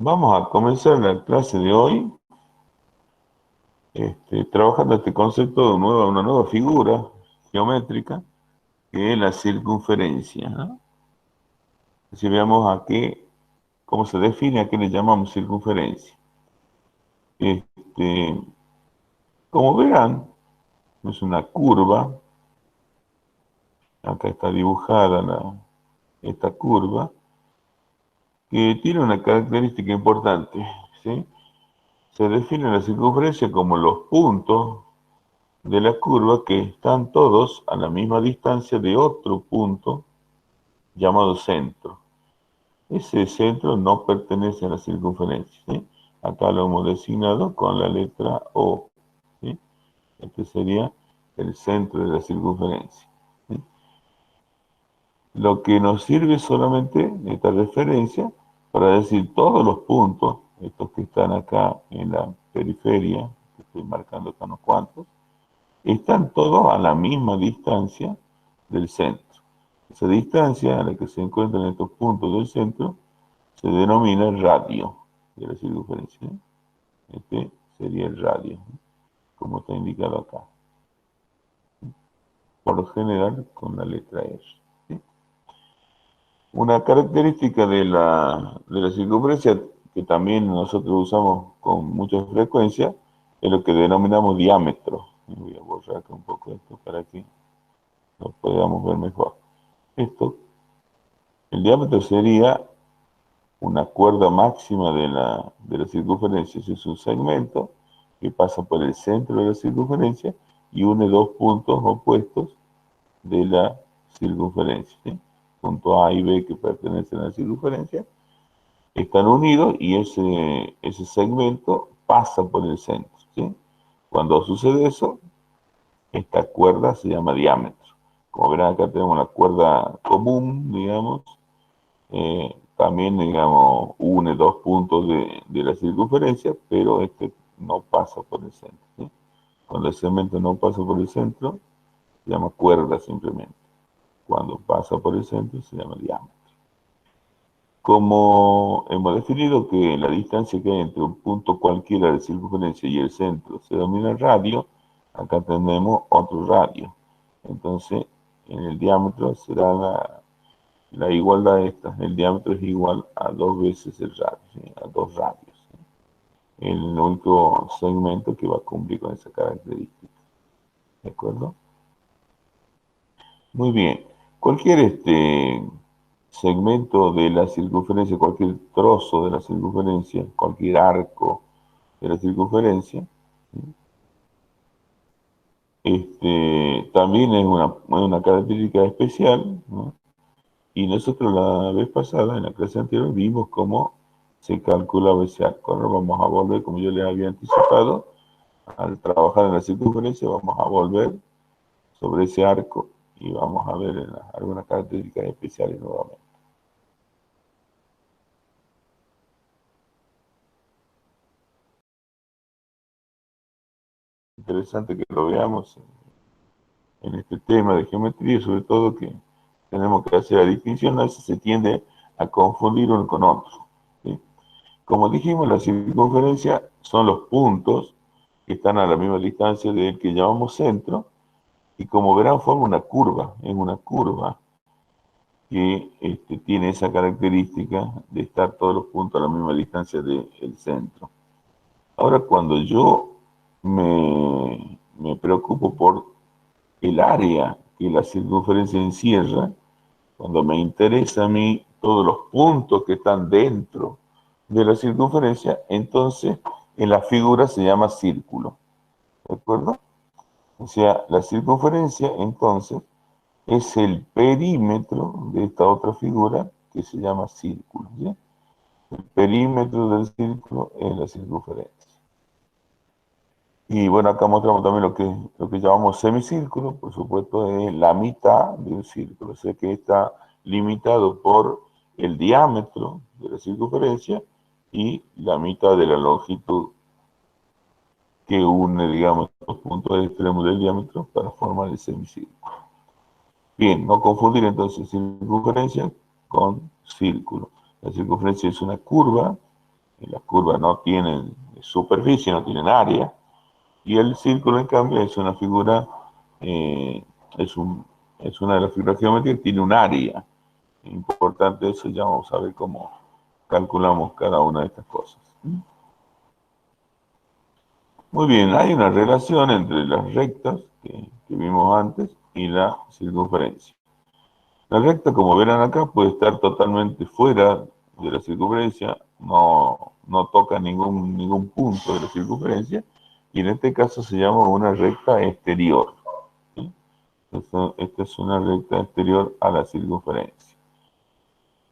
Vamos a comenzar la clase de hoy trabajando este concepto de una nueva figura geométrica que es la circunferencia, ¿no? Si veamos cómo se define, a qué le llamamos circunferencia. Este, Como verán, es una curva, acá está dibujada esta curva, que tiene una característica importante, ¿sí? Se define la circunferencia como los puntos de la curva que están todos a la misma distancia de otro punto llamado centro. Ese centro no pertenece a la circunferencia, ¿sí? Acá lo hemos designado con la letra O, ¿sí? Este sería el centro de la circunferencia, ¿sí? Lo que nos sirve solamente esta referencia para decir todos los puntos, estos que están acá en la periferia, que estoy marcando acá unos cuantos, están todos a la misma distancia del centro. Esa distancia a la que se encuentran estos puntos del centro se denomina el radio de la circunferencia. Este sería el radio, como está indicado acá. Por lo general con la letra R. ¿Sí? Una característica de la circunferencia que también nosotros usamos con mucha frecuencia es lo que denominamos diámetro. Voy a borrar acá un poco esto para que lo podamos ver mejor. Esto, el diámetro sería una cuerda máxima de la circunferencia. Ese es un segmento que pasa por el centro de la circunferencia y une dos puntos opuestos de la circunferencia, ¿sí? Punto A y B que pertenecen a la circunferencia están unidos y ese segmento pasa por el centro, ¿sí? Cuando sucede eso, esta cuerda se llama diámetro. Como verán, acá tenemos la cuerda común, digamos, también, digamos, une dos puntos de la circunferencia, pero este no pasa por el centro, ¿sí? Cuando el segmento no pasa por el centro, se llama cuerda simplemente. Cuando pasa por el centro, se llama diámetro. Como hemos definido que la distancia que hay entre un punto cualquiera de circunferencia y el centro se denomina radio, acá tenemos otro radio. Entonces, en el diámetro será la igualdad de estas. El diámetro es igual a dos veces el radio, ¿sí? A dos radios, ¿sí? El único segmento que va a cumplir con esa característica. ¿De acuerdo? Muy bien. Cualquier segmento de la circunferencia, cualquier trozo de la circunferencia, cualquier arco de la circunferencia, también es una característica especial, ¿no? Y nosotros la vez pasada, en la clase anterior, vimos cómo se calculaba ese arco. Ahora vamos a volver, como yo les había anticipado, al trabajar en la circunferencia, vamos a volver sobre ese arco y vamos a ver algunas características especiales nuevamente. Interesante que lo veamos en este tema de geometría, sobre todo que tenemos que hacer la distinción, a veces se tiende a confundir uno con otro, ¿sí? Como dijimos, la circunferencia son los puntos que están a la misma distancia del que llamamos centro, y como verán forma una curva, es una curva que tiene esa característica de estar todos los puntos a la misma distancia del centro. Ahora, cuando yo me preocupo por el área que la circunferencia encierra, cuando me interesa a mí todos los puntos que están dentro de la circunferencia, entonces en la figura se llama círculo, ¿de acuerdo? O sea, la circunferencia entonces es el perímetro de esta otra figura que se llama círculo, ¿sí? El perímetro del círculo es la circunferencia. Y bueno, acá mostramos también lo que llamamos semicírculo, por supuesto, es la mitad de un círculo, o sea que está limitado por el diámetro de la circunferencia y la mitad de la longitud que une, digamos, los puntos extremos del diámetro para formar el semicírculo. Bien, no confundir entonces circunferencia con círculo. La circunferencia es una curva Las curvas no tienen superficie, no tienen área, y el círculo, en cambio, es una figura, eh, es, un, es una de las figuras geométricas que tiene un área. Importante eso, ya vamos a ver cómo calculamos cada una de estas cosas. Muy bien, hay una relación entre las rectas que vimos antes y la circunferencia. La recta, como verán acá, puede estar totalmente fuera de la circunferencia, no toca ningún punto de la circunferencia, y en este caso se llama una recta exterior. ¿Sí? Esta es una recta exterior a la circunferencia.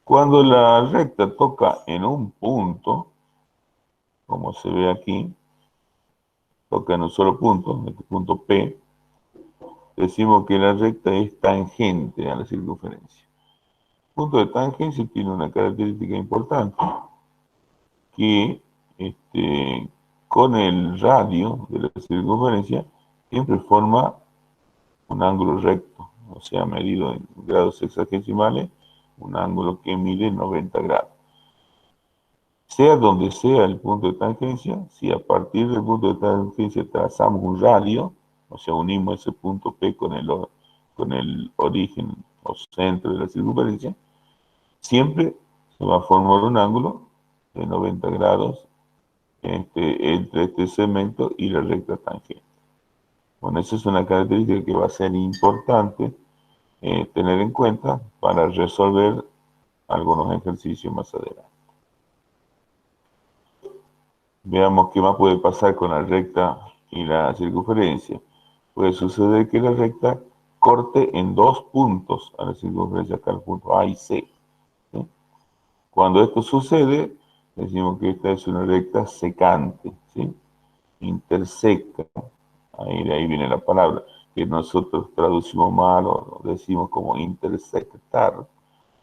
Cuando la recta toca en un punto, como se ve aquí, toca en un solo punto, este punto P, decimos que la recta es tangente a la circunferencia. El punto de tangencia tiene una característica importante, que con el radio de la circunferencia siempre forma un ángulo recto, o sea, medido en grados sexagesimales, un ángulo que mide 90 grados. Sea donde sea el punto de tangencia, si a partir del punto de tangencia trazamos un radio, o sea, unimos ese punto P con el origen o centro de la circunferencia, siempre se va a formar un ángulo de 90 grados entre este segmento y la recta tangente. Bueno, esa es una característica que va a ser importante tener en cuenta para resolver algunos ejercicios más adelante. Veamos qué más puede pasar con la recta y la circunferencia. Puede suceder que la recta corte en dos puntos a la circunferencia, acá el punto A y C. ¿Sí? Cuando esto sucede, decimos que esta es una recta secante, ¿sí? Interseca, de ahí viene la palabra, que nosotros traducimos mal o decimos como intersectar,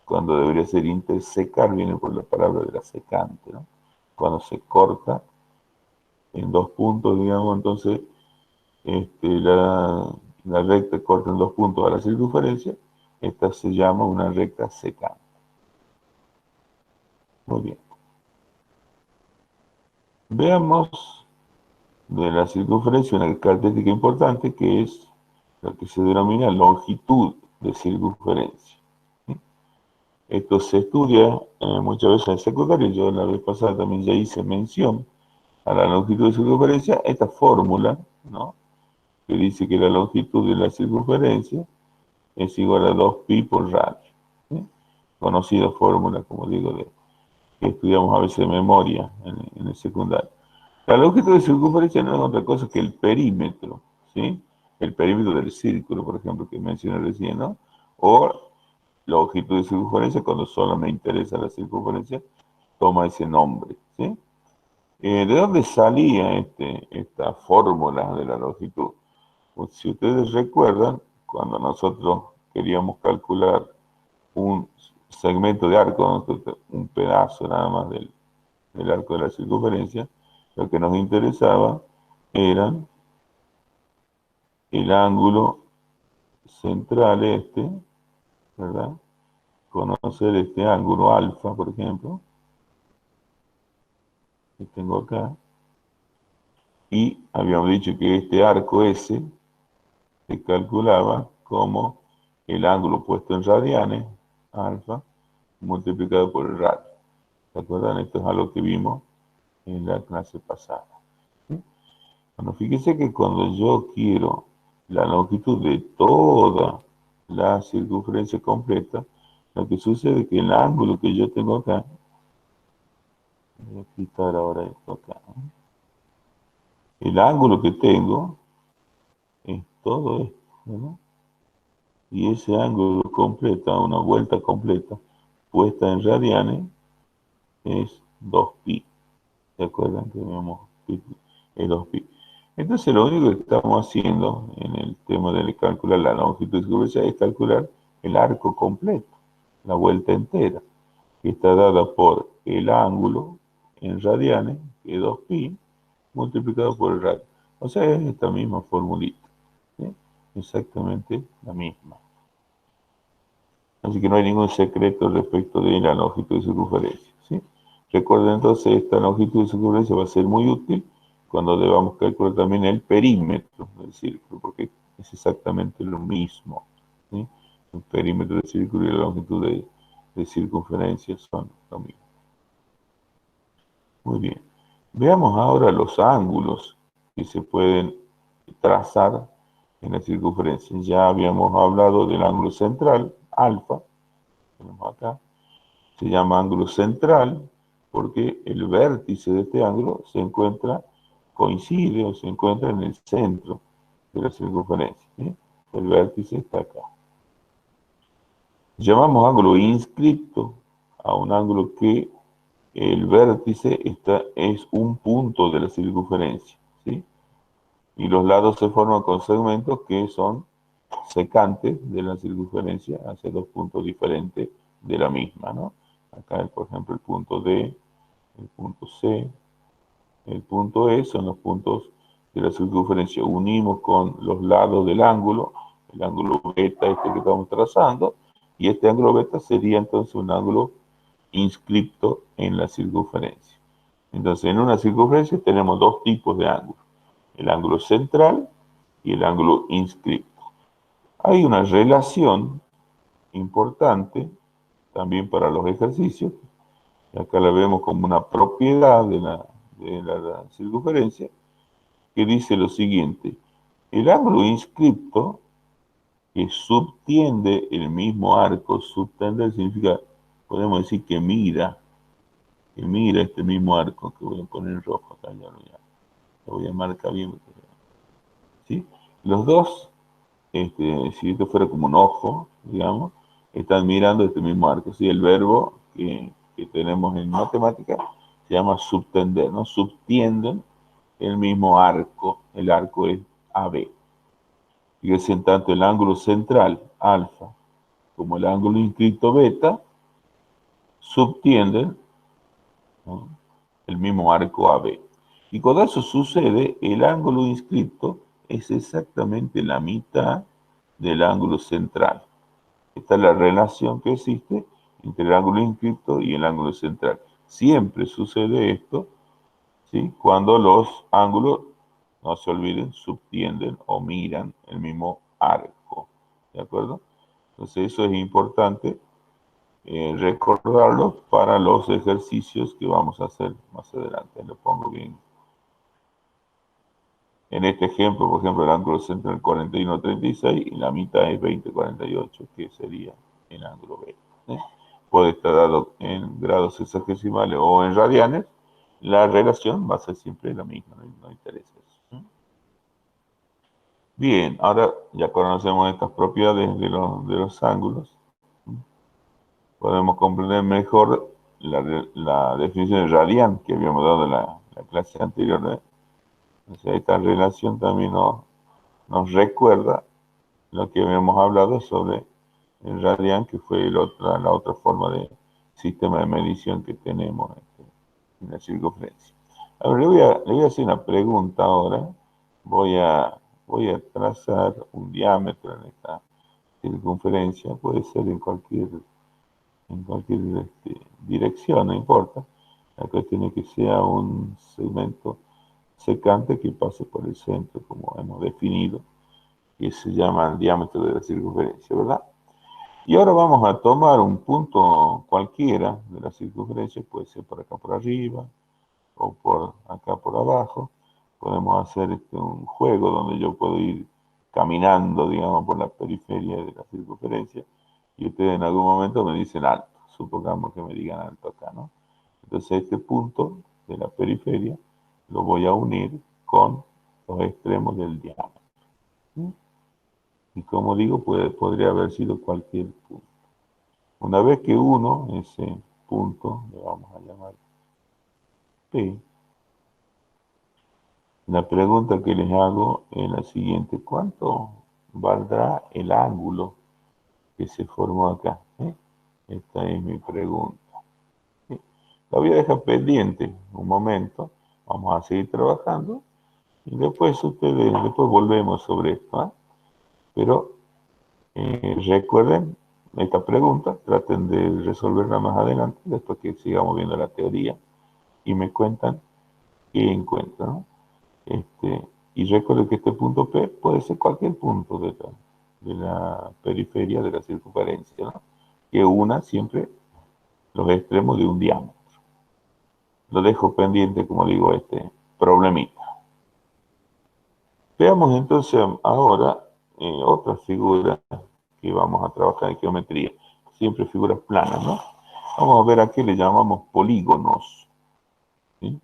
cuando debería ser intersecar, viene por la palabra de la secante, ¿no? Cuando se corta en dos puntos, digamos, entonces la recta corta en dos puntos a la circunferencia, esta se llama una recta secante. Muy bien. Veamos de la circunferencia una característica importante que es lo que se denomina longitud de circunferencia. ¿Sí? Esto se estudia muchas veces en secundaria. Yo la vez pasada también ya hice mención a la longitud de circunferencia, esta fórmula, ¿no? Que dice que la longitud de la circunferencia es igual a 2pi por radio. ¿Sí? Conocida fórmula, como digo, que estudiamos a veces de memoria en el secundario. La longitud de circunferencia no es otra cosa que el perímetro, ¿sí? El perímetro del círculo, por ejemplo, que mencioné recién, ¿no? O longitud de circunferencia, cuando solo me interesa la circunferencia, toma ese nombre, ¿sí? ¿De dónde salía esta fórmula de la longitud? Pues, si ustedes recuerdan, cuando nosotros queríamos calcular un segmento de arco, ¿no? Un pedazo nada más del arco de la circunferencia, lo que nos interesaba era el ángulo central ¿verdad? Conocer este ángulo alfa, por ejemplo, que tengo acá, y habíamos dicho que este arco S se calculaba como el ángulo puesto en radianes, alfa, multiplicado por el radio. ¿Se acuerdan? Esto es algo que vimos en la clase pasada. ¿Sí? Bueno, fíjense que cuando yo quiero la longitud de toda la circunferencia completa, lo que sucede es que el ángulo que yo tengo acá, voy a quitar ahora esto acá, ¿no? El ángulo que tengo es todo esto, ¿no? Y ese ángulo completa, una vuelta completa, puesta en radianes, es 2pi. ¿Se acuerdan que vemos el 2pi? Entonces lo único que estamos haciendo en el tema de calcular la longitud de circunferencia es calcular el arco completo, la vuelta entera, que está dada por el ángulo en radianes, que es 2pi, multiplicado por el radio. O sea, es esta misma formulita, ¿sí? Exactamente la misma. Así que no hay ningún secreto respecto de la longitud de circunferencia, ¿sí? Recuerden entonces, esta longitud de circunferencia va a ser muy útil cuando debamos calcular también el perímetro del círculo, porque es exactamente lo mismo, ¿sí? El perímetro del círculo y la longitud de circunferencia son lo mismo. Muy bien. Veamos ahora los ángulos que se pueden trazar en la circunferencia. Ya habíamos hablado del ángulo central, alfa, tenemos acá. Se llama ángulo central porque el vértice de este ángulo coincide o se encuentra en el centro de la circunferencia, ¿sí? El vértice está acá. Llamamos ángulo inscripto a un ángulo que el vértice es un punto de la circunferencia, ¿sí? Y los lados se forman con segmentos que son secantes de la circunferencia hacia dos puntos diferentes de la misma, ¿no? Acá, por ejemplo, el punto D, el punto C, el punto E son los puntos de la circunferencia. Unimos con los lados del ángulo, el ángulo beta este que estamos trazando, y este ángulo beta sería entonces un ángulo inscripto en la circunferencia. Entonces, en una circunferencia tenemos dos tipos de ángulos, el ángulo central y el ángulo inscripto. Hay una relación importante también para los ejercicios, acá la vemos como una propiedad de la circunferencia, que dice lo siguiente: el ángulo inscripto que subtiende el mismo arco, subtender significa, podemos decir que mira este mismo arco, que voy a poner en rojo acá, ya lo voy a marcar bien, ¿sí? Los dos, si esto fuera como un ojo, digamos, están mirando este mismo arco, ¿sí? El verbo que tenemos en matemática se llama subtender, ¿no? Subtienden el mismo arco, el arco es AB. Fíjense, en tanto el ángulo central, alfa, como el ángulo inscripto beta, subtienden, ¿no?, el mismo arco AB. Y cuando eso sucede, el ángulo inscripto es exactamente la mitad del ángulo central. Esta es la relación que existe entre el ángulo inscripto y el ángulo central. Siempre sucede esto, ¿sí?, cuando los ángulos, no se olviden, subtienden o miran el mismo arco. ¿De acuerdo? Entonces eso es importante recordarlo para los ejercicios que vamos a hacer más adelante. Lo pongo bien. En este ejemplo, por ejemplo, el ángulo central es 41,36 y la mitad es 20,48, que sería el ángulo B, ¿eh? Puede estar dado en grados sexagesimales o en radianes. La relación va a ser siempre la misma, no interesa eso. Bien, ahora ya conocemos estas propiedades de los ángulos. Podemos comprender mejor la definición de radian que habíamos dado en la clase anterior, ¿eh? O sea, esta relación también nos recuerda lo que habíamos hablado sobre el radian, que fue la otra forma de sistema de medición que tenemos en la circunferencia. A ver, le voy a hacer una pregunta ahora. Voy a trazar un diámetro en esta circunferencia, puede ser en cualquier dirección, no importa. La cuestión es que sea un segmento secante que pase por el centro, como hemos definido, que se llama el diámetro de la circunferencia, ¿verdad? Y ahora vamos a tomar un punto cualquiera de la circunferencia, puede ser por acá por arriba o por acá por abajo. Podemos hacer un juego donde yo puedo ir caminando, digamos, por la periferia de la circunferencia y ustedes en algún momento me dicen alto. Supongamos que me digan alto acá, ¿no? Entonces este punto de la periferia lo voy a unir con los extremos del diámetro. ¿Sí? Y como digo, podría haber sido cualquier punto. Una vez que uno ese punto, le vamos a llamar P, la pregunta que les hago es la siguiente: ¿cuánto valdrá el ángulo que se formó acá? Esta es mi pregunta. ¿Sí? La voy a dejar pendiente un momento, vamos a seguir trabajando y después volvemos sobre esto, ¿eh? Pero recuerden esta pregunta, traten de resolverla más adelante, después que sigamos viendo la teoría, y me cuentan qué encuentran, ¿no? Y recuerden que este punto P puede ser cualquier punto de la periferia de la circunferencia, ¿no? Que una siempre los extremos de un diámetro. Lo dejo pendiente, como digo, este problemita. Veamos entonces ahora otra figura que vamos a trabajar en geometría. Siempre figuras planas, ¿no? Vamos a ver a qué le llamamos polígonos, ¿sí?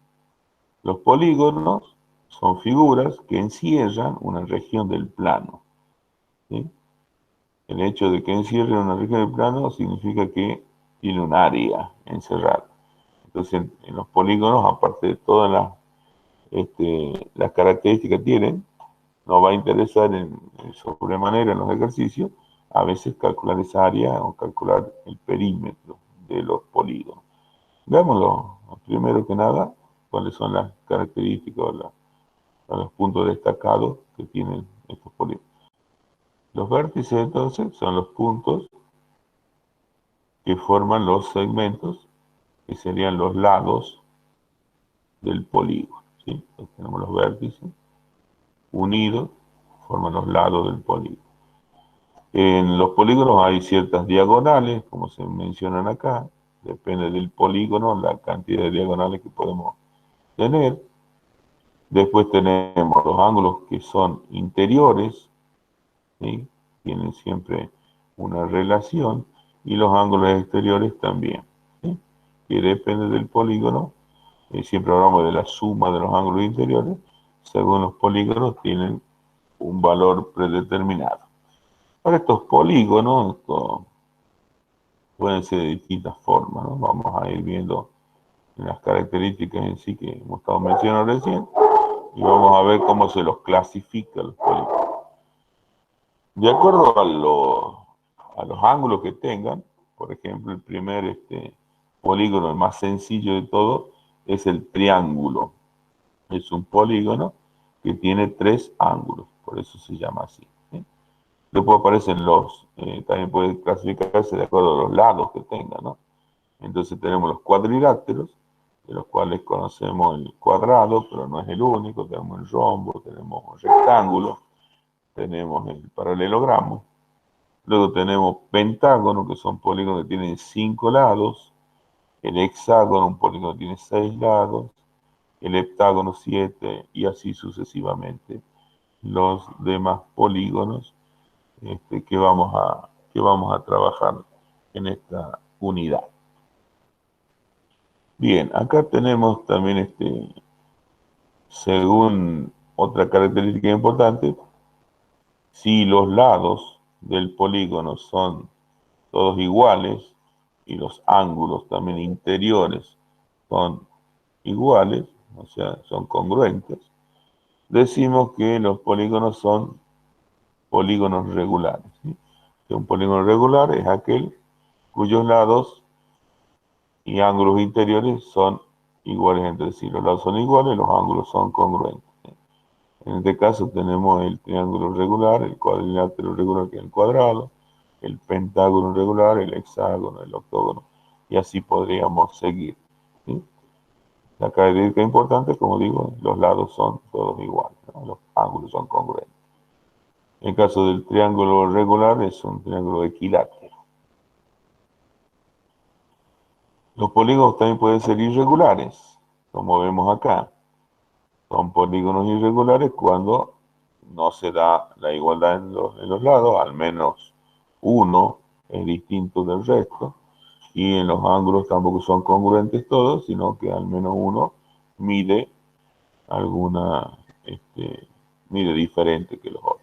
Los polígonos son figuras que encierran una región del plano, ¿sí? El hecho de que encierre una región del plano significa que tiene un área encerrada. Entonces, en los polígonos, aparte de todas las características que tienen, nos va a interesar en sobremanera en los ejercicios, a veces calcular esa área o calcular el perímetro de los polígonos. Veámoslo, primero que nada, cuáles son las características o los puntos destacados que tienen estos polígonos. Los vértices, entonces, son los puntos que forman los segmentos, que serían los lados del polígono, ¿sí? Entonces, tenemos los vértices unidos, forman los lados del polígono. En los polígonos hay ciertas diagonales, como se mencionan acá. Depende del polígono, la cantidad de diagonales que podemos tener. Después tenemos los ángulos que son interiores, ¿sí? Tienen siempre una relación, y los ángulos exteriores también, ¿sí? Que depende del polígono. Siempre hablamos de la suma de los ángulos interiores. Según los polígonos, tienen un valor predeterminado. Para estos polígonos, pueden ser de distintas formas, ¿no? Vamos a ir viendo las características en sí que hemos estado mencionando recién, y vamos a ver cómo se los clasifica los polígonos. De acuerdo a los ángulos que tengan, por ejemplo, el primer polígono, el más sencillo de todo, es el triángulo. Es un polígono que tiene 3 ángulos, por eso se llama así, ¿sí? Después aparecen también puede clasificarse de acuerdo a los lados que tenga, ¿no? Entonces tenemos los cuadriláteros, de los cuales conocemos el cuadrado, pero no es el único. Tenemos el rombo, tenemos el rectángulo, tenemos el paralelogramo. Luego tenemos pentágono, que son polígonos que tienen 5 lados. El hexágono, un polígono que tiene 6 lados. El heptágono 7, y así sucesivamente los demás polígonos que vamos a trabajar en esta unidad. Bien, acá tenemos también, según otra característica importante, si los lados del polígono son todos iguales y los ángulos también interiores son iguales, o sea, son congruentes, decimos que los polígonos son polígonos regulares, ¿sí? Que un polígono regular es aquel cuyos lados y ángulos interiores son iguales entre sí. Los lados son iguales, los ángulos son congruentes. En este caso tenemos el triángulo regular, el cuadrilátero regular, que es el cuadrado, el pentágono regular, el hexágono, el octógono, y así podríamos seguir, ¿sí? La característica importante, como digo, los lados son todos iguales, ¿no? Los ángulos son congruentes. En el caso del triángulo regular, es un triángulo equilátero. Los polígonos también pueden ser irregulares, como vemos acá. Son polígonos irregulares cuando no se da la igualdad en los lados, al menos uno es distinto del resto, y en los ángulos tampoco son congruentes todos, sino que al menos uno mide alguna, mide diferente que los otros.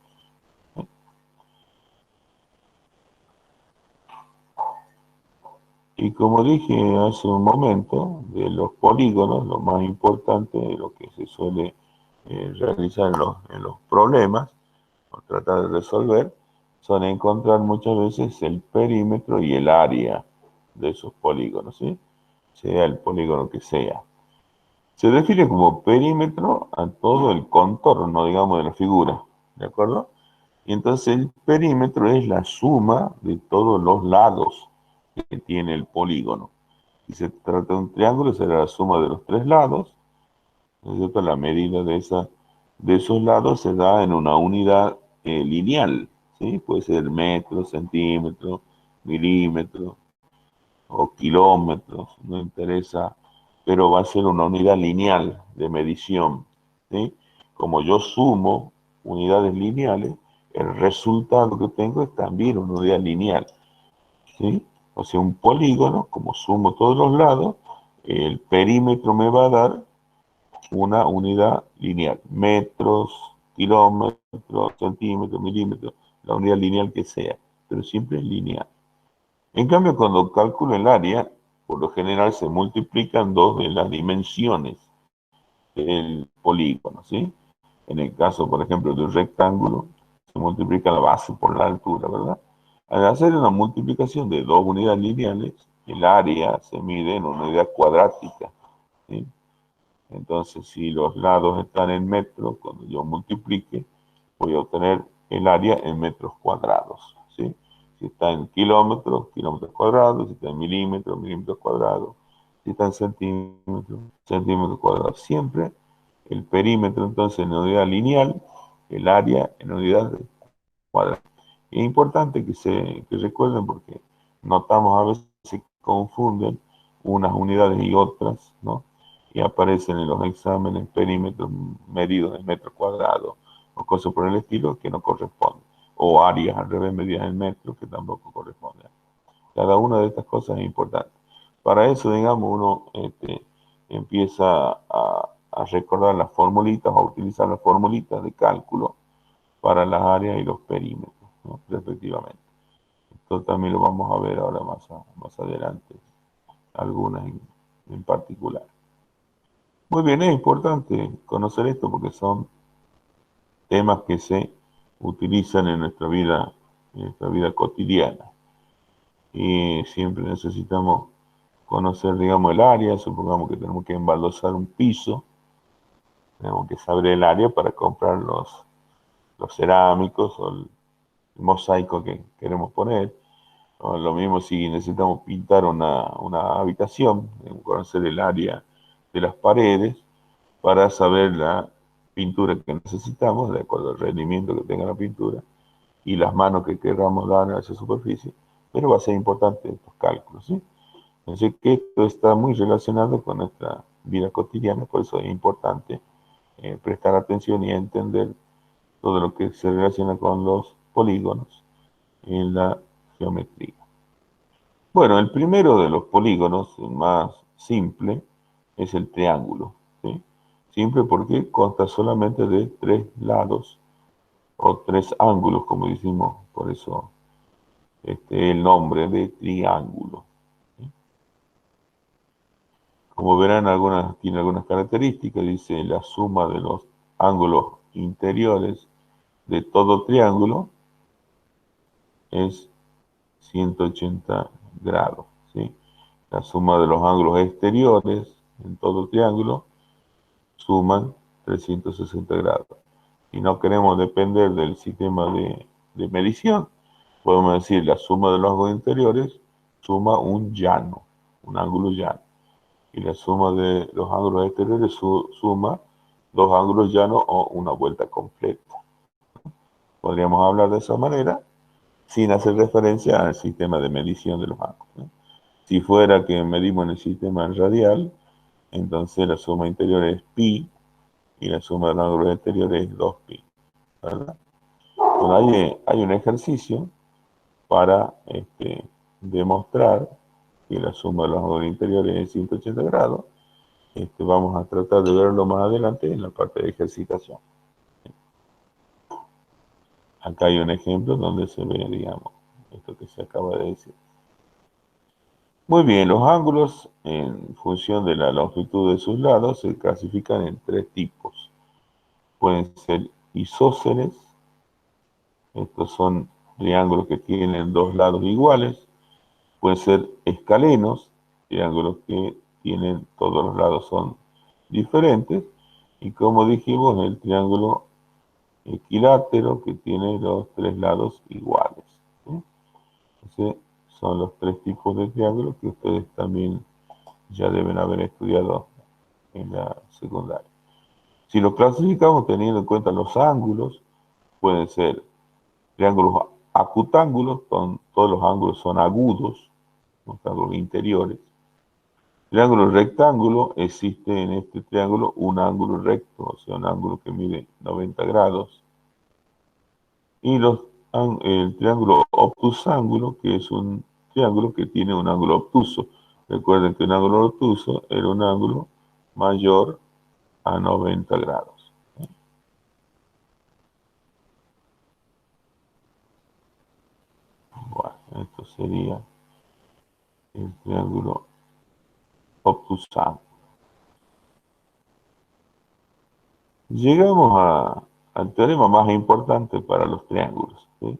Y como dije hace un momento, de los polígonos, lo más importante de lo que se suele realizar en los problemas, o tratar de resolver, son encontrar muchas veces el perímetro y el área de esos polígonos, ¿sí? Sea el polígono que sea. Se define como perímetro a todo el contorno, digamos, de la figura, ¿de acuerdo? Y entonces el perímetro es la suma de todos los lados que tiene el polígono. Si se trata de un triángulo, será la suma de los tres lados, ¿no es cierto? La medida de esos lados se da en una unidad lineal, ¿sí? Puede ser metro, centímetro, milímetro o kilómetros, no interesa, pero va a ser una unidad lineal de medición, ¿sí? Como yo sumo unidades lineales, el resultado que tengo es también una unidad lineal, ¿sí? O sea, un polígono, como sumo todos los lados, el perímetro me va a dar una unidad lineal, metros, kilómetros, centímetros, milímetros, la unidad lineal que sea, pero siempre es lineal. En cambio, cuando calculo el área, por lo general se multiplican dos de las dimensiones del polígono, ¿sí? En el caso, por ejemplo, de un rectángulo, se multiplica la base por la altura, ¿verdad? Al hacer una multiplicación de dos unidades lineales, el área se mide en una unidad cuadrática, ¿sí? Entonces, si los lados están en metros, cuando yo multiplique, voy a obtener el área en metros cuadrados, ¿sí? Si está en kilómetros, kilómetros cuadrados; si está en milímetros, milímetros cuadrados; si está en centímetros, centímetros cuadrados. Siempre el perímetro, entonces, en unidad lineal, el área en unidad cuadrada. Y es importante que recuerden, porque notamos a veces que se confunden unas unidades y otras, ¿no? Y aparecen en los exámenes perímetros medidos en metros cuadrados o cosas por el estilo que no corresponden. O áreas al revés medidas en metros que tampoco corresponden. Cada una de estas cosas es importante. Para eso, digamos, uno empieza a recordar las formulitas, a utilizar las formulitas de cálculo para las áreas y los perímetros, ¿no? Respectivamente. Esto también lo vamos a ver ahora más adelante, algunas en particular. Muy bien, es importante conocer esto porque son temas que se utilizan en nuestra vida cotidiana. Y siempre necesitamos conocer, digamos, el área. Supongamos que tenemos que embaldosar un piso, tenemos que saber el área para comprar los cerámicos o el mosaico que queremos poner. O lo mismo si necesitamos pintar una habitación, tenemos que conocer el área de las paredes para saber la pintura que necesitamos, de acuerdo al rendimiento que tenga la pintura, y las manos que queramos dar a esa superficie, pero va a ser importante estos cálculos, ¿sí? Así que esto está muy relacionado con nuestra vida cotidiana, por eso es importante prestar atención y entender todo lo que se relaciona con los polígonos en la geometría. Bueno, el primero de los polígonos, el más simple, es el triángulo, ¿sí? Simple porque consta solamente de tres lados o tres ángulos, como decimos, por eso el nombre de triángulo, ¿sí? Como verán, tiene algunas características. Dice: la suma de los ángulos interiores de todo triángulo es 180 grados, ¿sí? La suma de los ángulos exteriores en todo triángulo suman 360 grados. Y no queremos depender del sistema de medición, podemos decir la suma de los ángulos interiores suma un llano, un ángulo llano. Y la suma de los ángulos exteriores suma dos ángulos llanos o una vuelta completa. Podríamos hablar de esa manera sin hacer referencia al sistema de medición de los ángulos, ¿no? Si fuera que medimos en el sistema radial, entonces la suma interior es pi y la suma de los ángulos exteriores es 2pi, ¿verdad? Bueno, hay un ejercicio para demostrar que la suma de los ángulos interiores es 180 grados. Vamos a tratar de verlo más adelante en la parte de ejercitación. Acá hay un ejemplo donde se ve, digamos, esto que se acaba de decir. Muy bien, los ángulos en función de la longitud de sus lados se clasifican en tres tipos. Pueden ser isósceles, estos son triángulos que tienen dos lados iguales. Pueden ser escalenos, triángulos que tienen todos los lados son diferentes. Y como dijimos, el triángulo equilátero que tiene los tres lados iguales. ¿Sí? Entonces, son los tres tipos de triángulos que ustedes también ya deben haber estudiado en la secundaria. Si lo clasificamos teniendo en cuenta los ángulos, pueden ser triángulos acutángulos, todos los ángulos son agudos, los ángulos interiores. Triángulo rectángulo, existe en este triángulo un ángulo recto, o sea, un ángulo que mide 90 grados. Y el triángulo obtusángulo, que es un triángulo que tiene un ángulo obtuso. Recuerden que un ángulo obtuso era un ángulo mayor a 90 grados. Bueno, esto sería el triángulo obtusángulo. Llegamos al teorema más importante para los triángulos, ¿sí?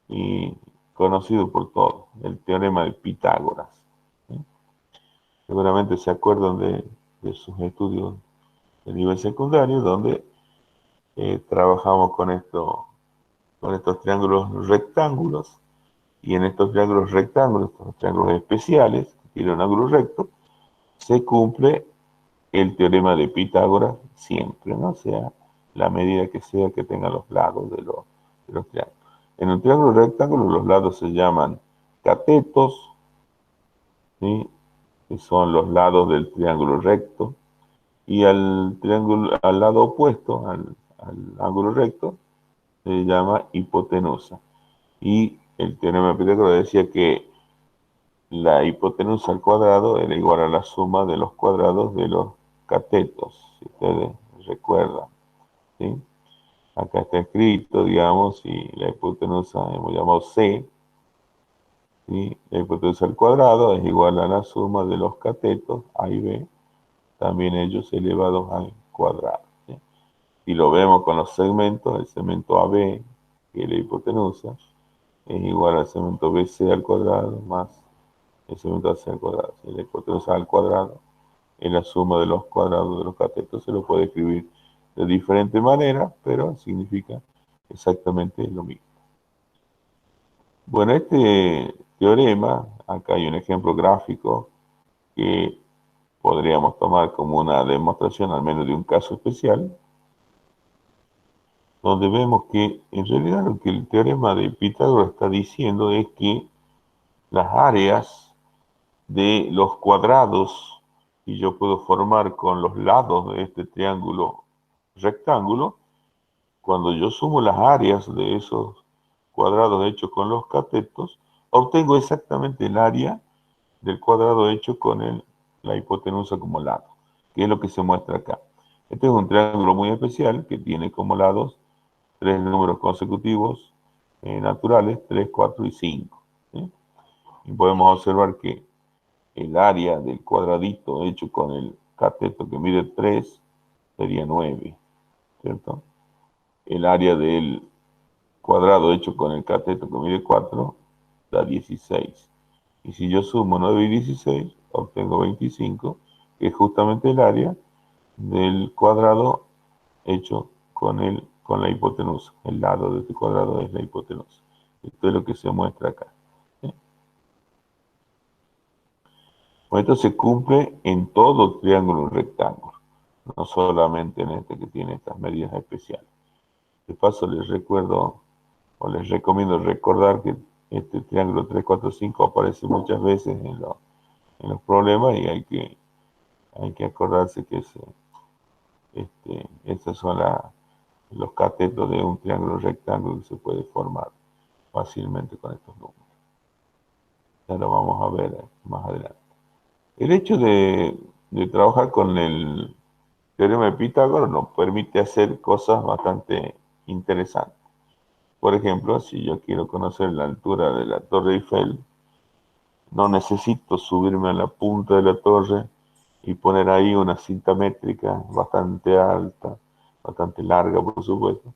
Y conocido por todos, el teorema de Pitágoras, ¿sí? Seguramente se acuerdan de sus estudios de nivel secundario, donde trabajamos con estos triángulos rectángulos, y en estos triángulos rectángulos, estos triángulos especiales, que tienen un ángulo recto, se cumple el teorema de Pitágoras siempre, ¿no? O sea, la medida que sea que tengan los lados de los triángulos. En un triángulo rectángulo los lados se llaman catetos, ¿sí? Que son los lados del triángulo recto, y al lado opuesto, al ángulo recto, se llama hipotenusa. Y el teorema de Pitágoras decía que la hipotenusa al cuadrado era igual a la suma de los cuadrados de los catetos, si ustedes recuerdan, ¿sí? Acá está escrito, digamos, y la hipotenusa hemos llamado C, ¿sí? La hipotenusa al cuadrado es igual a la suma de los catetos, A y B, también ellos elevados al cuadrado, ¿sí? Y lo vemos con los segmentos, el segmento AB, que es la hipotenusa, es igual al segmento BC al cuadrado más el segmento AC al cuadrado. Si la hipotenusa al cuadrado es la suma de los cuadrados de los catetos, se lo puede escribir de diferente manera, pero significa exactamente lo mismo. Bueno, este teorema, acá hay un ejemplo gráfico que podríamos tomar como una demostración, al menos de un caso especial, donde vemos que en realidad lo que el teorema de Pitágoras está diciendo es que las áreas de los cuadrados que yo puedo formar con los lados de este triángulo rectángulo, cuando yo sumo las áreas de esos cuadrados hechos con los catetos, obtengo exactamente el área del cuadrado hecho con la hipotenusa como lado, que es lo que se muestra acá. Este es un triángulo muy especial que tiene como lados tres números consecutivos naturales, 3, 4 y 5. ¿Sí? Y podemos observar que el área del cuadradito hecho con el cateto que mide 3 sería 9, ¿cierto? El área del cuadrado hecho con el cateto que mide 4 da 16. Y si yo sumo 9 y 16, obtengo 25, que es justamente el área del cuadrado hecho con la hipotenusa. El lado de este cuadrado es la hipotenusa. Esto es lo que se muestra acá. ¿Sí? Bueno, esto se cumple en todo triángulo rectángulo, no solamente en este que tiene estas medidas especiales. De paso les recuerdo, o les recomiendo recordar que este triángulo 3, 4, 5 aparece muchas veces en los problemas, y hay que acordarse que estos son los catetos de un triángulo rectángulo que se puede formar fácilmente con estos números. Ya lo vamos a ver más adelante. El hecho de trabajar con el teorema de Pitágoras nos permite hacer cosas bastante interesantes. Por ejemplo, si yo quiero conocer la altura de la Torre Eiffel, no necesito subirme a la punta de la torre y poner ahí una cinta métrica bastante alta, bastante larga, por supuesto,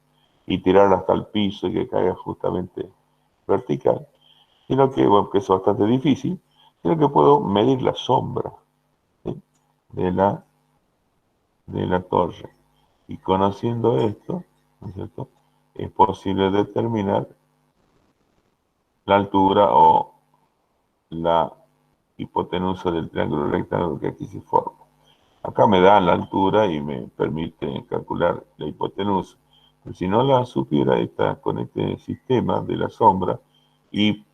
y tirarla hasta el piso y que caiga justamente vertical, sino que, bueno, que es bastante difícil, sino que puedo medir la sombra, ¿sí? de la torre. Y conociendo esto, ¿no es cierto?, es posible determinar la altura o la hipotenusa del triángulo rectángulo que aquí se forma. Acá me dan la altura y me permite calcular la hipotenusa. Pero si no la supiera con este sistema de la sombra y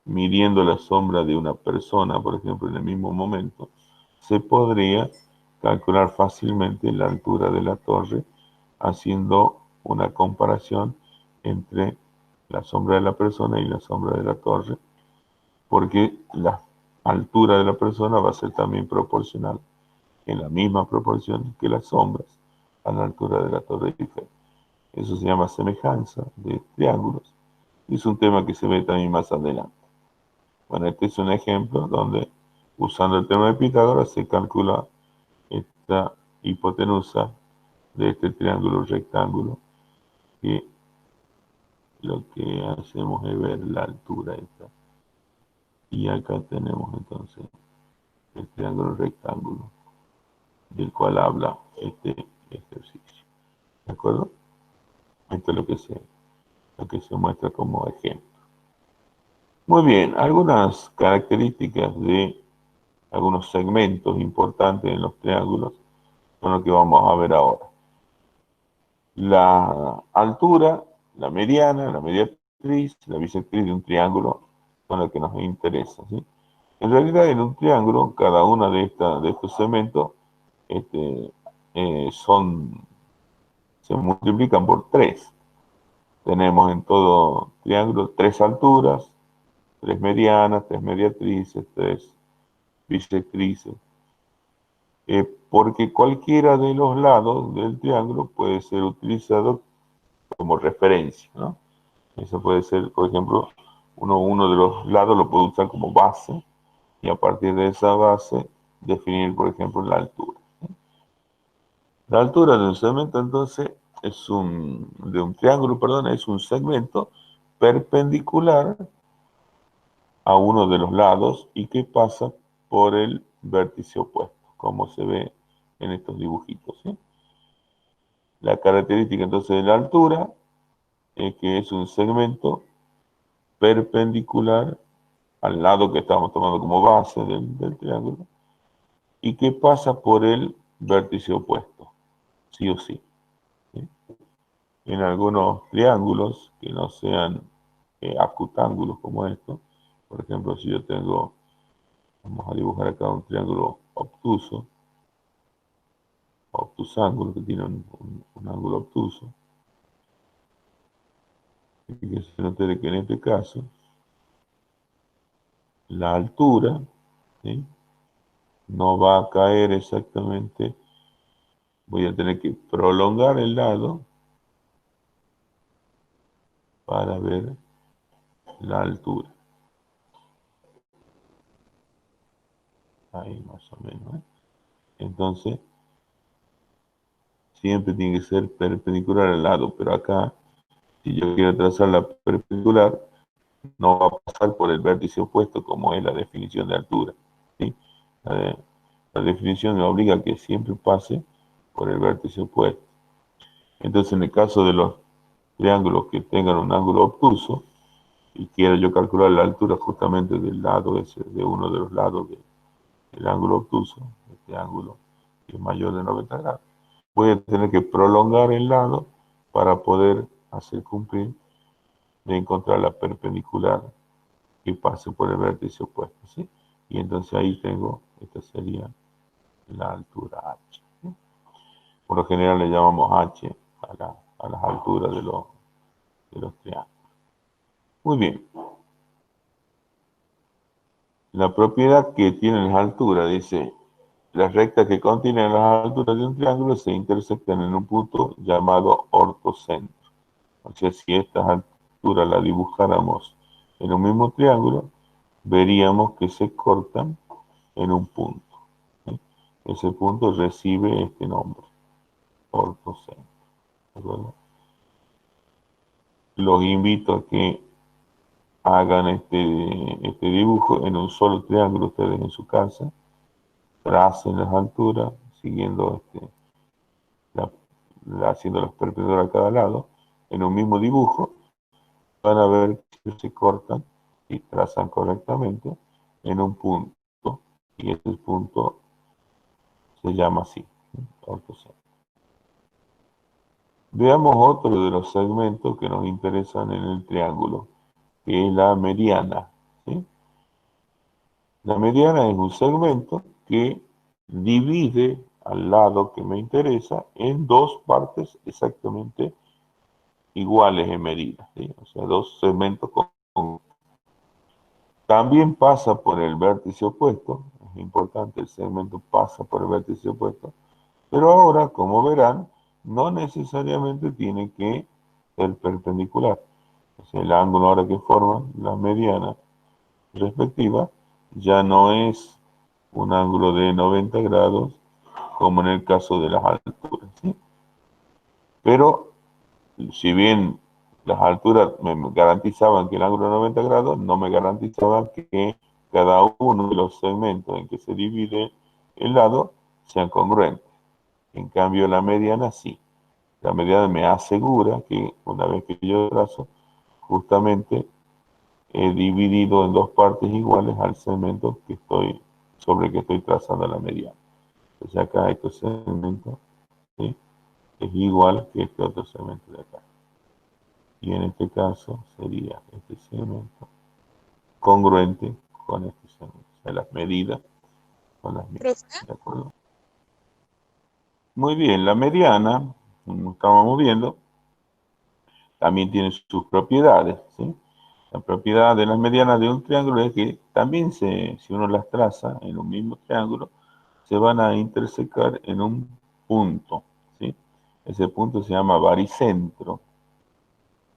midiendo la sombra de una persona, por ejemplo, en el mismo momento, se podría calcular fácilmente la altura de la torre haciendo una comparación entre la sombra de la persona y la sombra de la torre, porque la altura de la persona va a ser también proporcional, en la misma proporción que las sombras, a la altura de la torre Eiffel. Eso se llama semejanza de triángulos y es un tema que se ve también más adelante. Bueno, este es un ejemplo donde, usando el teorema de Pitágoras, se calcula esta hipotenusa de este triángulo rectángulo, que lo que hacemos es ver la altura esta. Y acá tenemos entonces el triángulo rectángulo del cual habla este ejercicio. ¿De acuerdo? Esto es lo que se muestra como ejemplo. Muy bien, algunas características de algunos segmentos importantes en los triángulos son lo que vamos a ver ahora. La altura, la mediatriz, la bisectriz de un triángulo son las que nos interesan, ¿sí? En realidad, en un triángulo, cada una de estos segmentos se multiplican por 3. Tenemos en todo triángulo 3 alturas, 3 medianas, 3 mediatrices, 3 bisectrices. Porque cualquiera de los lados del triángulo puede ser utilizado como referencia, ¿no? Eso puede ser, por ejemplo, uno de los lados lo puede usar como base y a partir de esa base definir, por ejemplo, la altura. La altura de un segmento, entonces, de un triángulo, perdón, es un segmento perpendicular a uno de los lados y que pasa por el vértice opuesto, como se ve en estos dibujitos, ¿sí? La característica entonces de la altura es que es un segmento perpendicular al lado que estamos tomando como base del triángulo y que pasa por el vértice opuesto, sí o sí, ¿sí? En algunos triángulos que no sean acutángulos como estos, por ejemplo, si yo tengo, vamos a dibujar acá un triángulo obtusángulo, que tiene un ángulo obtuso, y que se note que en este caso la altura, ¿sí?, no va a caer exactamente, voy a tener que prolongar el lado para ver la altura. Ahí más o menos, ¿eh? Entonces, siempre tiene que ser perpendicular al lado, pero acá, si yo quiero trazar la perpendicular, no va a pasar por el vértice opuesto como es la definición de altura, ¿sí? La, la definición me obliga a que siempre pase por el vértice opuesto. Entonces, en el caso de los triángulos que tengan un ángulo obtuso, y quiero yo calcular la altura justamente del lado ese, de uno de los lados del ángulo obtuso, este ángulo que es mayor de 90 grados, voy a tener que prolongar el lado para poder hacer cumplir de encontrar la perpendicular que pase por el vértice opuesto, ¿sí? Y entonces ahí tengo, esta sería la altura h, ¿sí? Por lo general le llamamos h a las alturas de los triángulos. Muy bien. La propiedad que tienen las alturas, dice, las rectas que contienen las alturas de un triángulo se intersectan en un punto llamado ortocentro. O sea, si estas alturas las dibujáramos en un mismo triángulo, veríamos que se cortan en un punto, ¿sí? Ese punto recibe este nombre, ortocentro. ¿De acuerdo? Los invito a que hagan este dibujo en un solo triángulo ustedes en su casa, tracen las alturas siguiendo haciendo los perpetradores a cada lado, en un mismo dibujo, van a ver que se cortan y trazan correctamente en un punto, y ese punto se llama así, ortocentro. Veamos otro de los segmentos que nos interesan en el triángulo, que es la mediana, ¿sí? La mediana es un segmento que divide al lado que me interesa en dos partes exactamente iguales en medida, ¿sí? O sea, dos segmentos también pasa por el vértice opuesto, es importante, el segmento pasa por el vértice opuesto, pero ahora, como verán, no necesariamente tiene que ser perpendicular. O sea, el ángulo ahora que forman la mediana respectiva ya no es un ángulo de 90 grados como en el caso de las alturas, ¿sí? Pero si bien las alturas me garantizaban que el ángulo de 90 grados, no me garantizaban que cada uno de los segmentos en que se divide el lado sean congruentes. En cambio, la mediana sí. La mediana me asegura que una vez que yo trazo, justamente he dividido en dos partes iguales al segmento sobre el que estoy trazando la mediana. Entonces acá este segmento, ¿sí?, es igual que este otro segmento de acá. Y en este caso sería este segmento congruente con este segmento. O sea, las medidas son las mismas. Profe, ¿De acuerdo? Muy bien, la mediana, como estábamos viendo, también tiene sus propiedades, ¿sí? La propiedad de las medianas de un triángulo es que también si uno las traza en un mismo triángulo, se van a intersecar en un punto, ¿sí? Ese punto se llama baricentro,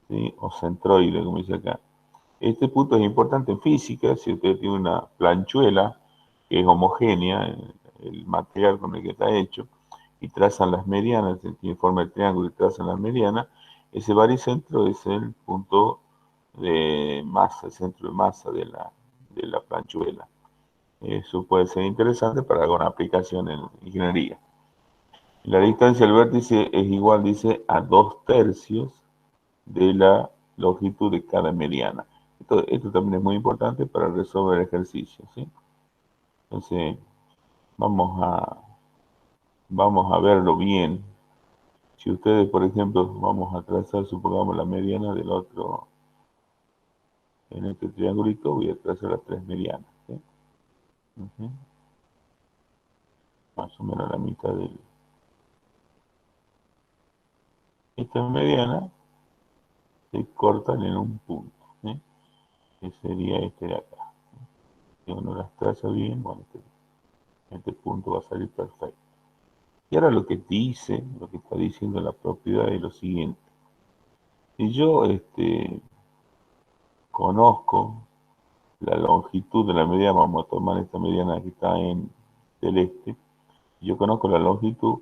¿sí?, o centroide, como dice acá. Este punto es importante en física. Si usted tiene una planchuela que es homogénea, el material con el que está hecho, y trazan las medianas, tiene forma de triángulo y trazan las medianas, ese baricentro es el punto de masa, el centro de masa de la planchuela. Eso puede ser interesante para alguna aplicación en ingeniería. La distancia del vértice es igual, dice, a 2/3 de la longitud de cada mediana. Esto también es muy importante para resolver ejercicios, ¿sí? Entonces, vamos a, vamos a verlo bien. Si ustedes, por ejemplo, vamos a trazar, supongamos, la mediana del otro, en este triangulito, voy a trazar las tres medianas, ¿sí? Ujú. Más o menos la mitad del... Estas medianas se cortan en un punto, ¿sí?, que sería este de acá. Si uno las traza bien, bueno, este punto va a salir perfecto. Y ahora lo que dice, lo que está diciendo la propiedad es lo siguiente. Si yo conozco la longitud de la mediana, vamos a tomar esta mediana que está en celeste, yo conozco la longitud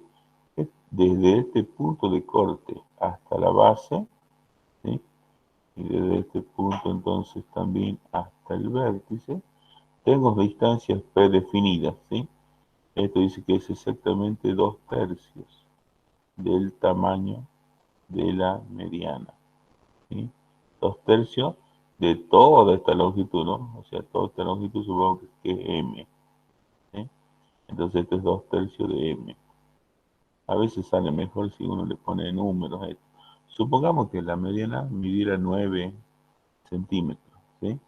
desde este punto de corte hasta la base, ¿sí?, y desde este punto entonces también hasta el vértice, tengo distancias predefinidas, ¿sí? Esto dice que es exactamente 2/3 del tamaño de la mediana, ¿sí? 2/3 de toda esta longitud, ¿no? O sea, toda esta longitud supongo que es M, ¿sí? Entonces esto es 2/3 de M. A veces sale mejor si uno le pone números a esto. Supongamos que la mediana midiera 9 centímetros, ¿sí?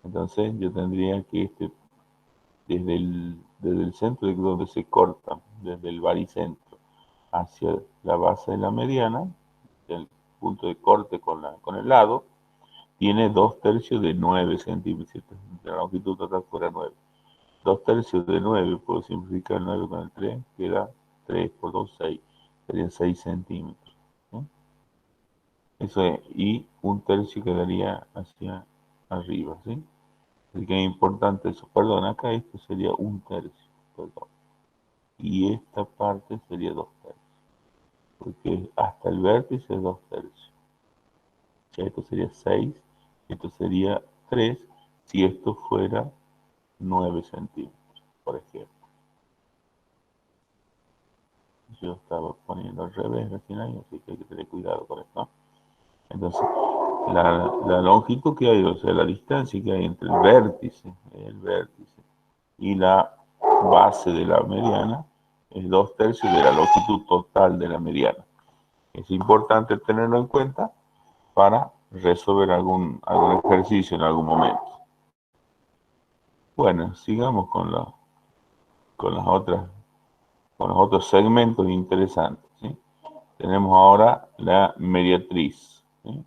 Entonces yo tendría que desde el centro de donde se corta, desde el baricentro, hacia la base de la mediana, el punto de corte con el lado, tiene 2/3 de 9 centímetros. La longitud total fuera 9. 2/3 de 9, puedo simplificar 9 con el 3, queda 3 por 2, 6. Serían 6 centímetros, ¿no? Eso es, y 1/3 quedaría hacia arriba, ¿sí? Así que es importante eso. Perdón, acá esto sería 1/3, perdón. Y esta parte sería 2/3, porque hasta el vértice es 2/3. Esto sería 6, esto sería 3, si esto fuera 9 centímetros, por ejemplo. yo estaba poniendo al revés recién ahí, así que hay que tener cuidado con esto. Entonces, la longitud que hay, o sea, la distancia que hay entre el vértice y la base de la mediana, es 2/3 de la longitud total de la mediana. Es importante tenerlo en cuenta para resolver algún ejercicio en algún momento. Bueno, sigamos con las otras, con los otros segmentos interesantes, ¿sí? Tenemos ahora la mediatriz, ¿sí?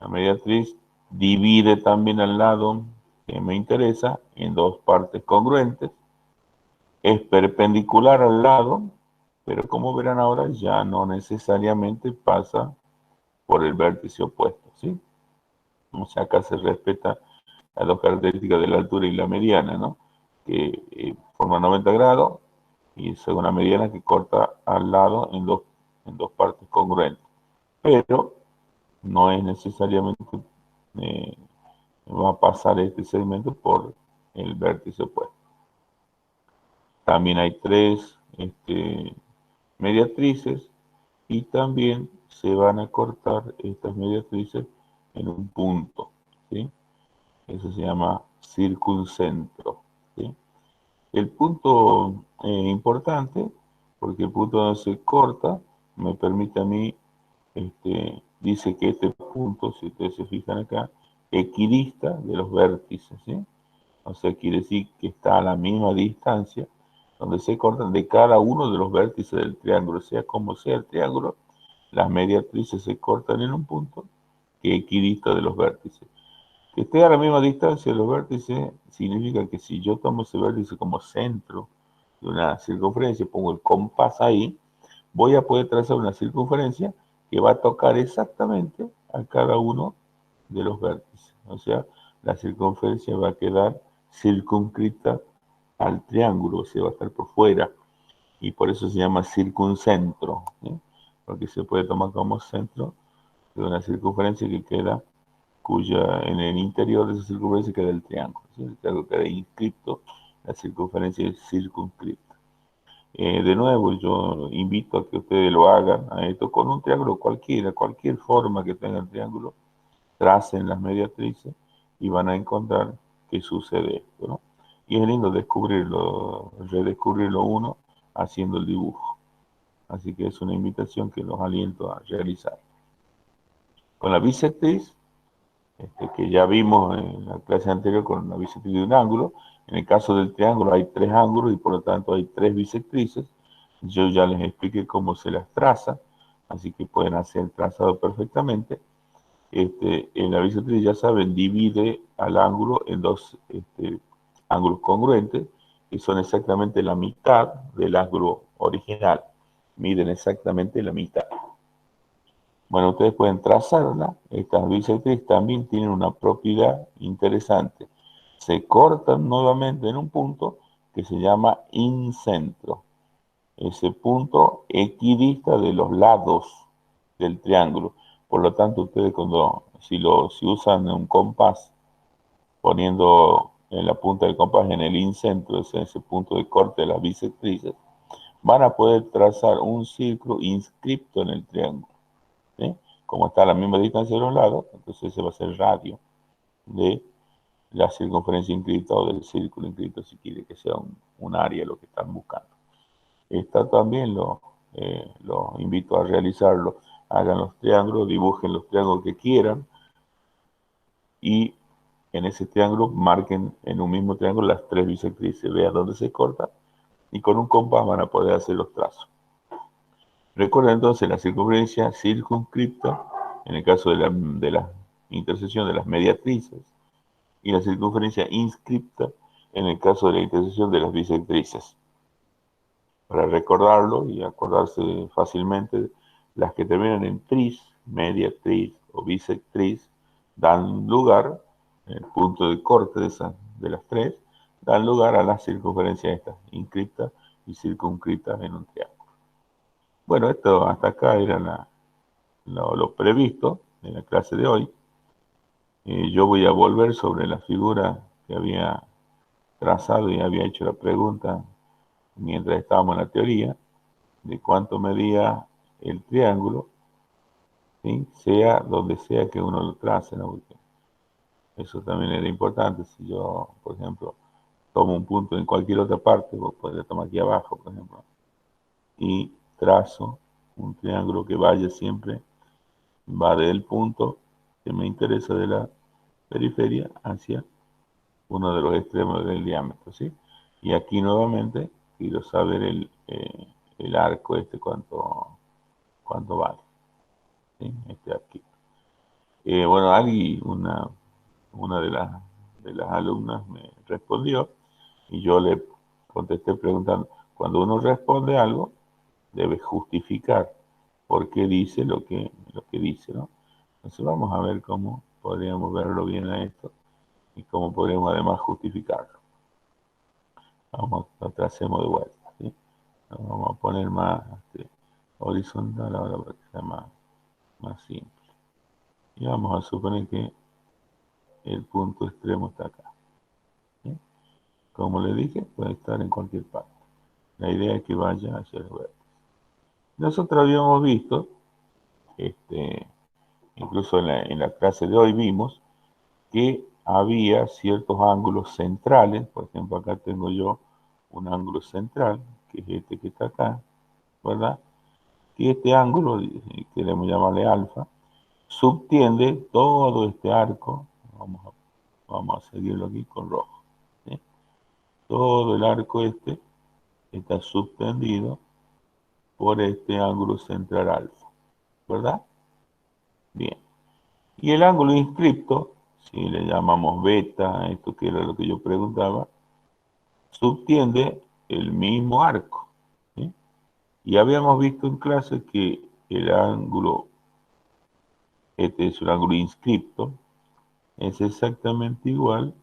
La mediatriz divide también al lado que me interesa en dos partes congruentes. Es perpendicular al lado, pero como verán ahora ya no necesariamente pasa por el vértice opuesto, ¿sí? O sea, acá se respeta las dos características de la altura y la mediana, ¿no? Que forma 90 grados y según la mediana que corta al lado en dos partes congruentes. Pero no es necesariamente eh, va a pasar este segmento por el vértice opuesto. También hay tres mediatrices y también se van a cortar estas mediatrices en un punto, ¿sí? Eso se llama circuncentro, ¿sí? El punto importante, porque el punto donde se corta me permite a mí, dice que este punto, si ustedes se fijan acá, equidista de los vértices, ¿sí? O sea, quiere decir que está a la misma distancia donde se cortan de cada uno de los vértices del triángulo. Sea como sea el triángulo, las mediatrices se cortan en un punto que equidista de los vértices. Que esté a la misma distancia de los vértices significa que si yo tomo ese vértice como centro de una circunferencia, pongo el compás ahí, voy a poder trazar una circunferencia que va a tocar exactamente a cada uno de los vértices. O sea, la circunferencia va a quedar circunscrita al triángulo, o sea, va a estar por fuera. Y por eso se llama circuncentro, ¿sí? Porque se puede tomar como centro de una circunferencia que queda, cuya en el interior de esa circunferencia queda el triángulo, ¿sí? El triángulo queda inscripto, la circunferencia es circunscripta. De nuevo, yo invito a que ustedes lo hagan a esto con un triángulo cualquiera, cualquier forma que tenga el triángulo, tracen las mediatrices y van a encontrar que sucede esto, ¿no? Y es lindo descubrirlo, redescubrirlo uno haciendo el dibujo. Así que es una invitación que los aliento a realizar. Con la bisectriz, que ya vimos en la clase anterior con la bisectriz de un ángulo, en el caso del triángulo hay tres ángulos y por lo tanto hay tres bisectrices. Yo ya les expliqué cómo se las traza, así que pueden hacer el trazado perfectamente. En la bisectriz, ya saben, divide al ángulo en dos ángulos congruentes, que son exactamente la mitad del ángulo original. Miden exactamente la mitad. Bueno, ustedes pueden trazarla. Estas bisectrices también tienen una propiedad interesante. Se cortan nuevamente en un punto que se llama incentro. Ese punto equidista de los lados del triángulo. Por lo tanto, ustedes si usan un compás, poniendo en la punta del compás en el incentro, ese punto de corte de las bisectrices, van a poder trazar un círculo inscripto en el triángulo, ¿sí? Como está a la misma distancia de los lados, entonces ese va a ser el radio de la circunferencia inscripta o del círculo inscripto, si quiere que sea un área lo que están buscando. Esta también lo invito a realizarlo. Hagan los triángulos, dibujen los triángulos que quieran y en ese triángulo marquen en un mismo triángulo las tres bisectrices. Vean dónde se corta y con un compás van a poder hacer los trazos. Recuerden entonces la circunferencia circunscripta en el caso de la intersección de las mediatrices y la circunferencia inscripta en el caso de la intersección de las bisectrices. Para recordarlo y acordarse fácilmente, las que terminan en tris, mediatriz o bisectriz, dan lugar, el punto de corte de las tres, dan lugar a las circunferencias estas, inscriptas y circunscritas en un triángulo. Bueno, esto hasta acá era lo previsto en la clase de hoy. Yo voy a volver sobre la figura que había trazado y había hecho la pregunta mientras estábamos en la teoría. de cuánto medía el triángulo, ¿sí? Sea donde sea que uno lo trace, ¿no? Porque eso también era importante. Si yo, por ejemplo, tomo un punto en cualquier otra parte, vos podés tomar aquí abajo, por ejemplo, y trazo un triángulo que vaya siempre, va del punto que me interesa de la periferia hacia uno de los extremos del diámetro, ¿sí? Y aquí nuevamente quiero saber el arco este cuánto vale, ¿sí? Este aquí. Bueno, una de las alumnas me respondió y yo le contesté preguntando, cuando uno responde algo, debe justificar por qué dice lo que dice, ¿no? Entonces vamos a ver cómo podríamos verlo bien a esto y cómo podríamos además justificarlo. Vamos, lo tracemos de vuelta, ¿sí? Lo vamos a poner más horizontal ahora para que sea más simple. Y vamos a suponer que el punto extremo está acá, ¿sí? Como le dije, puede estar en cualquier parte. La idea es que vaya hacia el vértice. Nosotros habíamos visto, este, incluso en la clase de hoy vimos, que había ciertos ángulos centrales. Por ejemplo, acá tengo yo un ángulo central, que es este que está acá, ¿verdad? Que este ángulo, queremos llamarle alfa, subtiende todo este arco. Vamos a seguirlo aquí con rojo, ¿sí? Todo el arco este está subtendido por este ángulo central alfa, ¿verdad? Bien. Y el ángulo inscripto, si le llamamos beta, esto que era lo que yo preguntaba, subtiende el mismo arco, ¿sí? Y habíamos visto en clase que el ángulo, este es un ángulo inscripto, es exactamente igual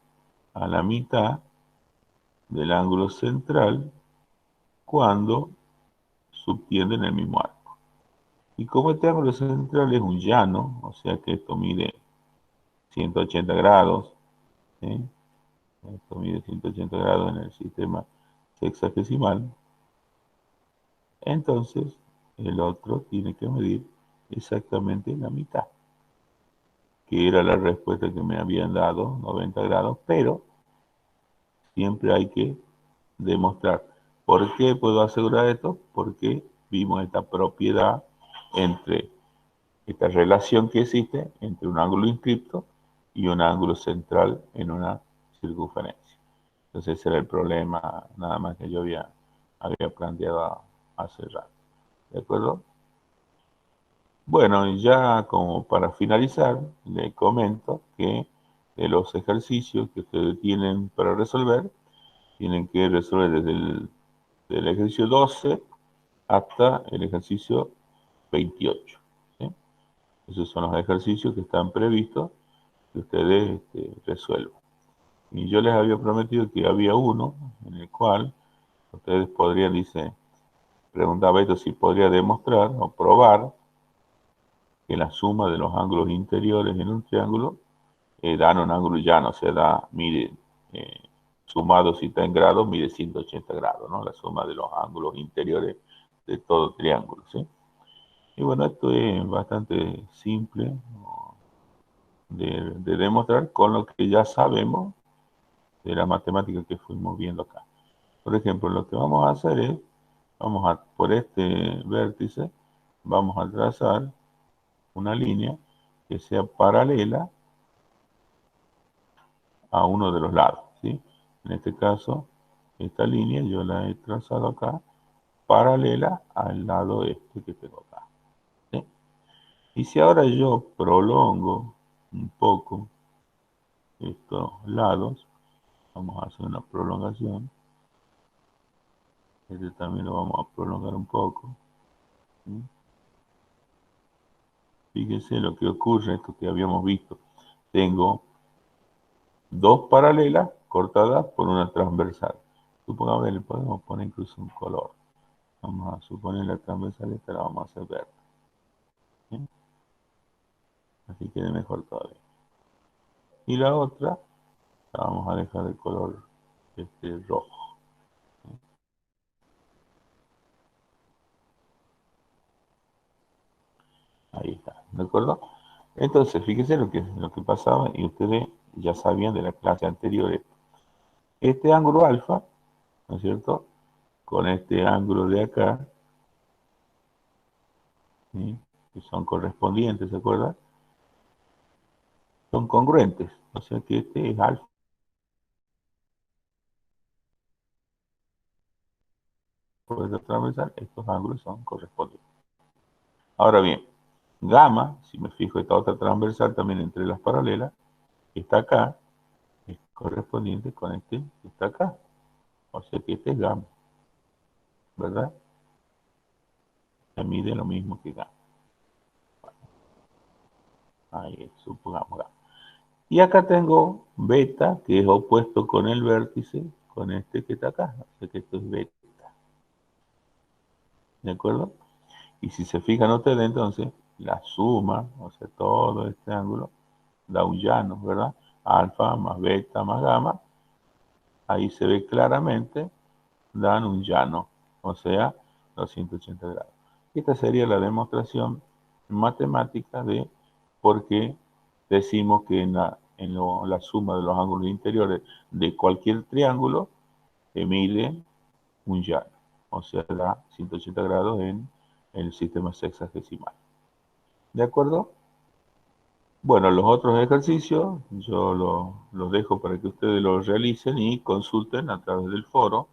a la mitad del ángulo central cuando subtienden el mismo arco. Y como este ángulo central es un llano, o sea que esto mide 180 grados, ¿sí? Esto mide 180 grados en el sistema sexagesimal, entonces el otro tiene que medir exactamente la mitad, que era la respuesta que me habían dado, 90 grados, pero siempre hay que demostrar. ¿Por qué puedo asegurar esto? Porque vimos esta propiedad entre esta relación que existe entre un ángulo inscripto y un ángulo central en una circunferencia. Entonces ese era el problema nada más que yo había planteado hace rato. ¿De acuerdo? Bueno, y ya como para finalizar, le comento que de los ejercicios que ustedes tienen para resolver, tienen que resolver desde del ejercicio 12 hasta el ejercicio 28, ¿sí? Esos son los ejercicios que están previstos que ustedes resuelvan. Y yo les había prometido que había uno en el cual ustedes podrían, dice, preguntaba esto si podría demostrar o probar que la suma de los ángulos interiores en un triángulo dan un ángulo llano, o sea, mide, eh, sumado si está en grados, mide 180 grados, ¿no? La suma de los ángulos interiores de todo triángulo, ¿sí? Y bueno, esto es bastante simple, ¿no?, de demostrar con lo que ya sabemos de la matemática que fuimos viendo acá. Por ejemplo, lo que vamos a hacer es, por este vértice, vamos a trazar una línea que sea paralela a uno de los lados, ¿sí? En este caso, esta línea yo la he trazado acá, paralela al lado este que tengo acá, ¿sí? Y si ahora yo prolongo un poco estos lados, vamos a hacer una prolongación, este también lo vamos a prolongar un poco, ¿sí? Fíjense lo que ocurre, esto que habíamos visto. Tengo dos paralelas cortadas por una transversal. Supongamos, le podemos poner incluso un color. Vamos a suponer la transversal esta la vamos a hacer verde, ¿sí? Así quede mejor todavía. Y la otra la vamos a dejar de color rojo, ¿sí? ¿De acuerdo? Entonces, fíjense lo que pasaba y ustedes ya sabían de la clase anterior esto. Este ángulo alfa, ¿no es cierto? Con este ángulo de acá, ¿sí? Que son correspondientes, ¿se acuerdan? Son congruentes. O sea que este es alfa. Por esta transversal, estos ángulos son correspondientes. Ahora bien, gamma, si me fijo esta otra transversal también entre las paralelas, está acá, es correspondiente con este que está acá. O sea que este es gamma, ¿verdad? Se mide lo mismo que gamma. Ahí, supongamos gamma. Y acá tengo beta, que es opuesto con el vértice, con este que está acá. O sea que esto es beta. ¿De acuerdo? Y si se fijan ustedes, entonces, la suma, o sea, todo este ángulo, da un llano, ¿verdad? Alfa más beta más gamma, ahí se ve claramente, dan un llano, o sea, los 180 grados. Esta sería la demostración matemática de por qué decimos que la suma de los ángulos interiores de cualquier triángulo mide un llano, o sea, da 180 grados en el sistema sexagesimal. ¿De acuerdo? Bueno, los otros ejercicios yo los dejo para que ustedes los realicen y consulten a través del foro